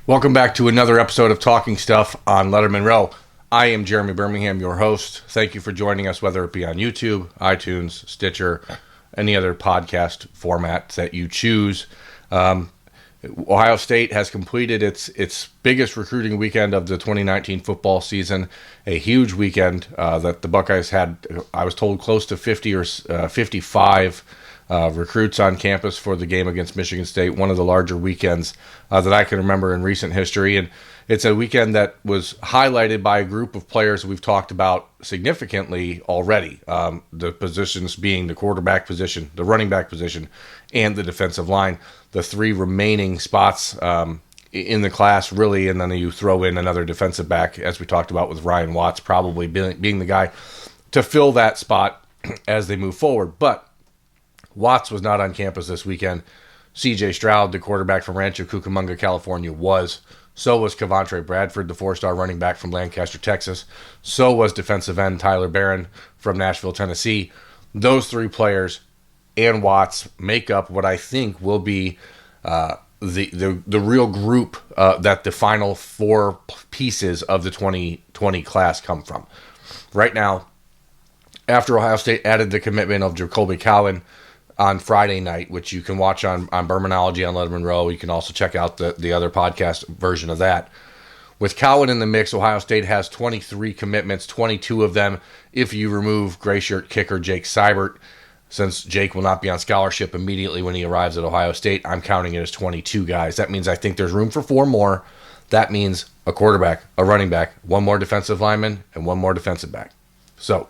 Welcome back to another episode of Talking Stuff on Lettermen Row. I am Jeremy Birmingham, your host. Thank you for joining us, whether it be on YouTube, iTunes, Stitcher, any other podcast format that you choose. Ohio State has completed its biggest recruiting weekend of the 2019 football season. A huge weekend that the Buckeyes had, I was told, close to 50 or 55 recruits on campus for the game against Michigan State, one of the larger weekends that I can remember in recent history. And it's a weekend that was highlighted by a group of players we've talked about significantly already. The positions being the quarterback position, the running back position, and the defensive line. The three remaining spots in the class, really, and then you throw in another defensive back, as we talked about with Ryan Watts probably being the guy to fill that spot as they move forward. But Watts was not on campus this weekend. C.J. Stroud, the quarterback from Rancho Cucamonga, California, was. So was Coventry Bradford, the four-star running back from Lancaster, Texas. So was defensive end Tyler Barron from Nashville, Tennessee. Those three players and Watts make up what I think will be the real group that the final four pieces of the 2020 class come from. Right now, after Ohio State added the commitment of Jacoby Cowan on Friday night, which you can watch on Bermanology on Lettermen Row. You can also check out the other podcast version of that. With Cowan in the mix, Ohio State has 23 commitments, 22 of them if you remove gray shirt kicker Jake Seibert. Since Jake will not be on scholarship immediately when he arrives at Ohio State, I'm counting it as 22 guys. That means I think there's room for four more. That means a quarterback, a running back, one more defensive lineman, and one more defensive back. So,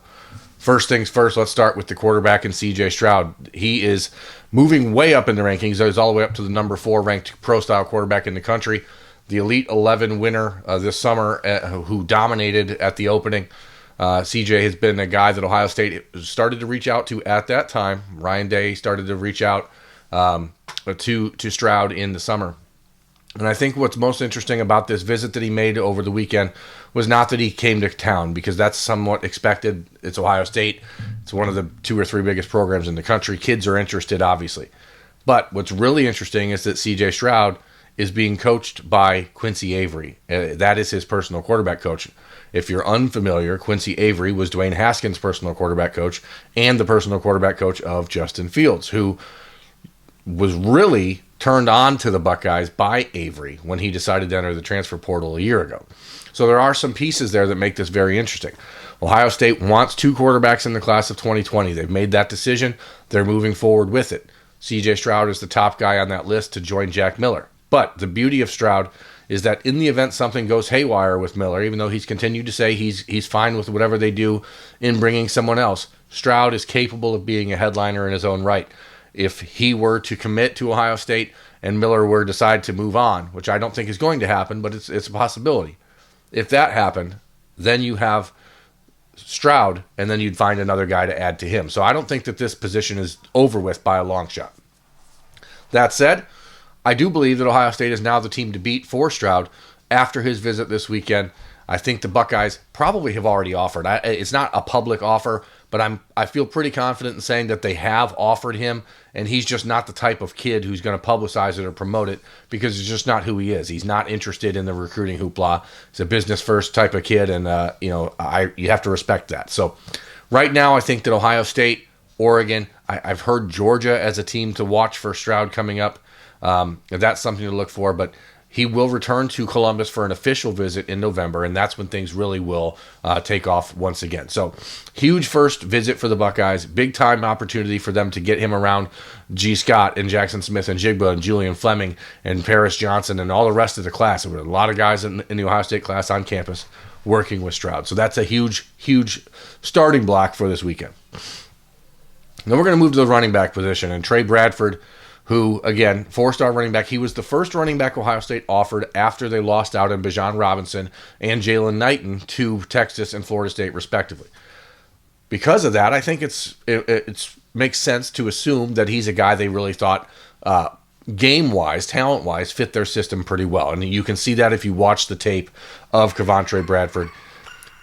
first things first, let's start with the quarterback and C.J. Stroud. He is moving way up in the rankings. He's all the way up to the number 4 ranked pro-style quarterback in the country. The Elite 11 winner this summer who dominated at the opening. C.J. has been a guy that Ohio State started to reach out to at that time. Ryan Day started to reach out to Stroud in the summer. And I think what's most interesting about this visit that he made over the weekend was not that he came to town, because that's somewhat expected. It's Ohio State. It's one of the 2 or 3 biggest programs in the country. Kids are interested, obviously. But what's really interesting is that C.J. Stroud is being coached by Quincy Avery. That is his personal quarterback coach. If you're unfamiliar, Quincy Avery was Dwayne Haskins' personal quarterback coach and the personal quarterback coach of Justin Fields, who was really turned on to the Buckeyes by Avery when he decided to enter the transfer portal a year ago. So there are some pieces there that make this very interesting. Ohio State wants 2 quarterbacks in the class of 2020. They've made that decision. They're moving forward with it. C.J. Stroud is the top guy on that list to join Jack Miller. But the beauty of Stroud is that in the event something goes haywire with Miller, even though he's continued to say he's fine with whatever they do in bringing someone else, Stroud is capable of being a headliner in his own right. If he were to commit to Ohio State and Miller were to decide to move on, which I don't think is going to happen, but it's a possibility. If that happened, then you have Stroud, and then you'd find another guy to add to him. So I don't think that this position is over with by a long shot. That said, I do believe that Ohio State is now the team to beat for Stroud after his visit this weekend. I think the Buckeyes probably have already offered. It's not a public offer, but I feel pretty confident in saying that they have offered him, and he's just not the type of kid who's going to publicize it or promote it, because it's just not who he is. He's not interested in the recruiting hoopla. He's a business-first type of kid, and you have to respect that. So right now I think that Ohio State, Oregon, I've heard Georgia as a team to watch for Stroud coming up. That's something to look for, but he will return to Columbus for an official visit in November, and that's when things really will take off once again. So, huge first visit for the Buckeyes. Big-time opportunity for them to get him around G. Scott and Jackson Smith and Jigba and Julian Fleming and Paris Johnson and all the rest of the class. There were a lot of guys in the Ohio State class on campus working with Stroud. So that's a huge, huge starting block for this weekend. Then we're going to move to the running back position, and Trey Bradford, who, again, 4-star running back. He was the first running back Ohio State offered after they lost out in Bijan Robinson and Jalen Knighton to Texas and Florida State, respectively. Because of that, I think it makes sense to assume that he's a guy they really thought, game-wise, talent-wise, fit their system pretty well. And you can see that if you watch the tape of Coventry Bradford.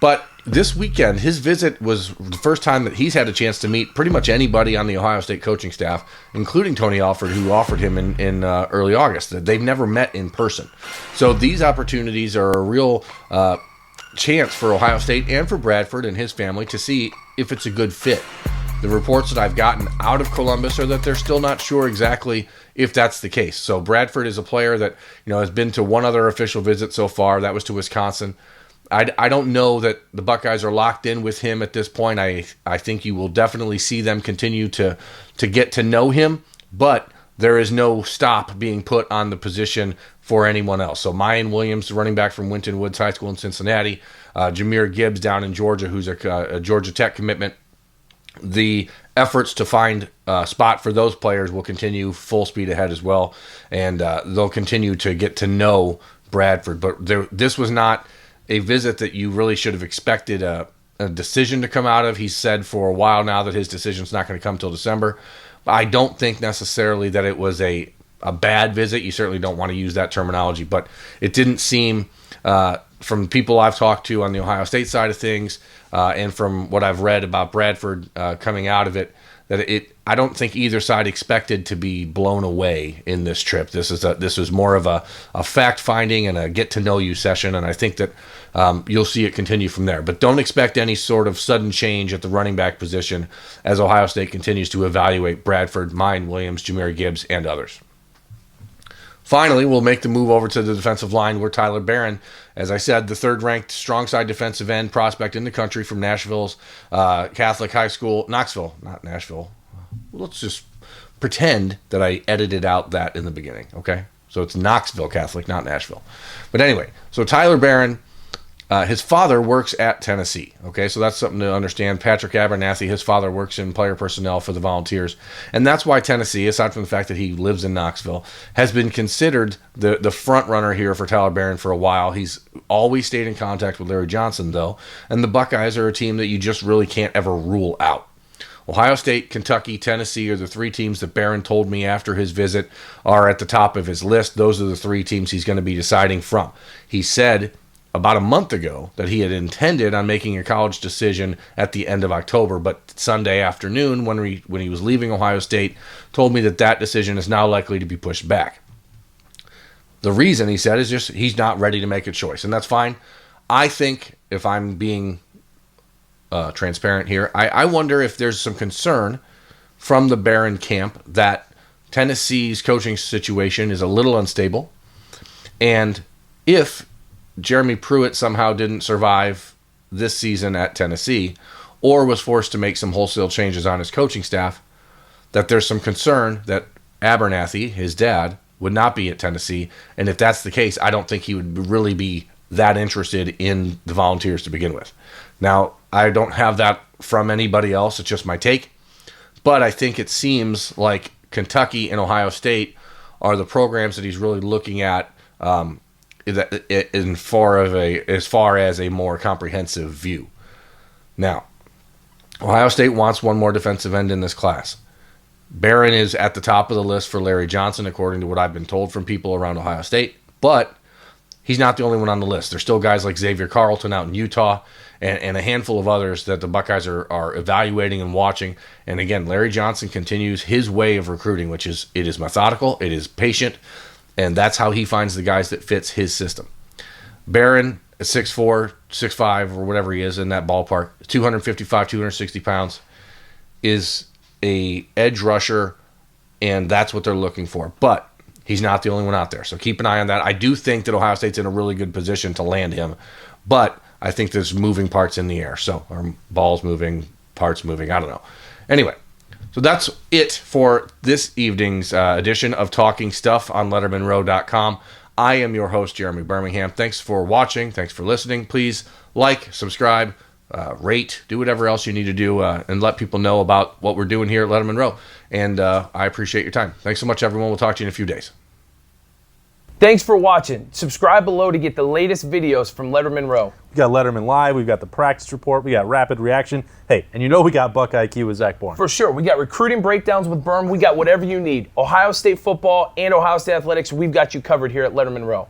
But this weekend, his visit was the first time that he's had a chance to meet pretty much anybody on the Ohio State coaching staff, including Tony Alford, who offered him in early August. They've never met in person. So these opportunities are a real chance for Ohio State and for Bradford and his family to see if it's a good fit. The reports that I've gotten out of Columbus are that they're still not sure exactly if that's the case. So Bradford is a player that has been to one other official visit so far. That was to Wisconsin. I don't know that the Buckeyes are locked in with him at this point. I think you will definitely see them continue to get to know him, but there is no stop being put on the position for anyone else. So Mayan Williams, running back from Winton Woods High School in Cincinnati, Jahmyr Gibbs down in Georgia, who's a Georgia Tech commitment. The efforts to find a spot for those players will continue full speed ahead as well, and they'll continue to get to know Bradford. But this was not a visit that you really should have expected a decision to come out of. He's said for a while now that his decision's not going to come till December. I don't think necessarily that it was a bad visit. You certainly don't want to use that terminology, but it didn't seem, from people I've talked to on the Ohio State side of things, and from what I've read about Bradford coming out of it, that I don't think either side expected to be blown away in this trip. This was more of a fact-finding and a get-to-know-you session, and I think that you'll see it continue from there. But don't expect any sort of sudden change at the running back position as Ohio State continues to evaluate Bradford, Mayan Williams, Jahmyr Gibbs, and others. Finally, we'll make the move over to the defensive line where Tyler Barron, as I said, the third-ranked strong-side defensive end prospect in the country from Nashville's Catholic High School, Knoxville, not Nashville. Let's just pretend that I edited out that in the beginning, okay? So it's Knoxville Catholic, not Nashville. But anyway, so Tyler Barron, his father works at Tennessee, okay? So that's something to understand. Patrick Abernathy, his father works in player personnel for the Volunteers. And that's why Tennessee, aside from the fact that he lives in Knoxville, has been considered the front runner here for Tyler Barron for a while. He's always stayed in contact with Larry Johnson, though. And the Buckeyes are a team that you just really can't ever rule out. Ohio State, Kentucky, Tennessee are the three teams that Barron told me after his visit are at the top of his list. Those are the three teams he's going to be deciding from. He said about a month ago that he had intended on making a college decision at the end of October, but Sunday afternoon when he was leaving Ohio State told me that decision is now likely to be pushed back. The reason, he said, is just he's not ready to make a choice, and that's fine. I think, if I'm being transparent here, I wonder if there's some concern from the Barron camp that Tennessee's coaching situation is a little unstable, and if Jeremy Pruitt somehow didn't survive this season at Tennessee or was forced to make some wholesale changes on his coaching staff, that there's some concern that Abernathy, his dad, would not be at Tennessee. And if that's the case, I don't think he would really be that interested in the Volunteers to begin with. Now, I don't have that from anybody else. It's just my take. But I think it seems like Kentucky and Ohio State are the programs that he's really looking at as far as a more comprehensive view. Now, Ohio State wants one more defensive end in this class. Barron is at the top of the list for Larry Johnson, according to what I've been told from people around Ohio State, but he's not the only one on the list. There's still guys like Xavier Carlton out in Utah and a handful of others that the Buckeyes are evaluating and watching. And again, Larry Johnson continues his way of recruiting, which is it is methodical, it is patient, and that's how he finds the guys that fits his system. Barron, 6'4", 6'5", or whatever he is in that ballpark, 255, 260 pounds, is a edge rusher, and that's what they're looking for. But he's not the only one out there, so keep an eye on that. I do think that Ohio State's in a really good position to land him, but I think there's moving parts in the air. So, or balls moving, parts moving, I don't know. Anyway, so that's it for this evening's edition of Talking Stuff on LettermenRow.com. I am your host, Jeremy Birmingham. Thanks for watching. Thanks for listening. Please like, subscribe, rate, do whatever else you need to do, and let people know about what we're doing here at Lettermen Row. And I appreciate your time. Thanks so much, everyone. We'll talk to you in a few days. Thanks for watching. Subscribe below to get the latest videos from Lettermen Row. We got Letterman Live, we've got the practice report, we got rapid reaction. Hey, and you know we got Buckeye IQ with Zach Bourne. For sure. We got recruiting breakdowns with Berm. We got whatever you need. Ohio State football and Ohio State athletics, we've got you covered here at Lettermen Row.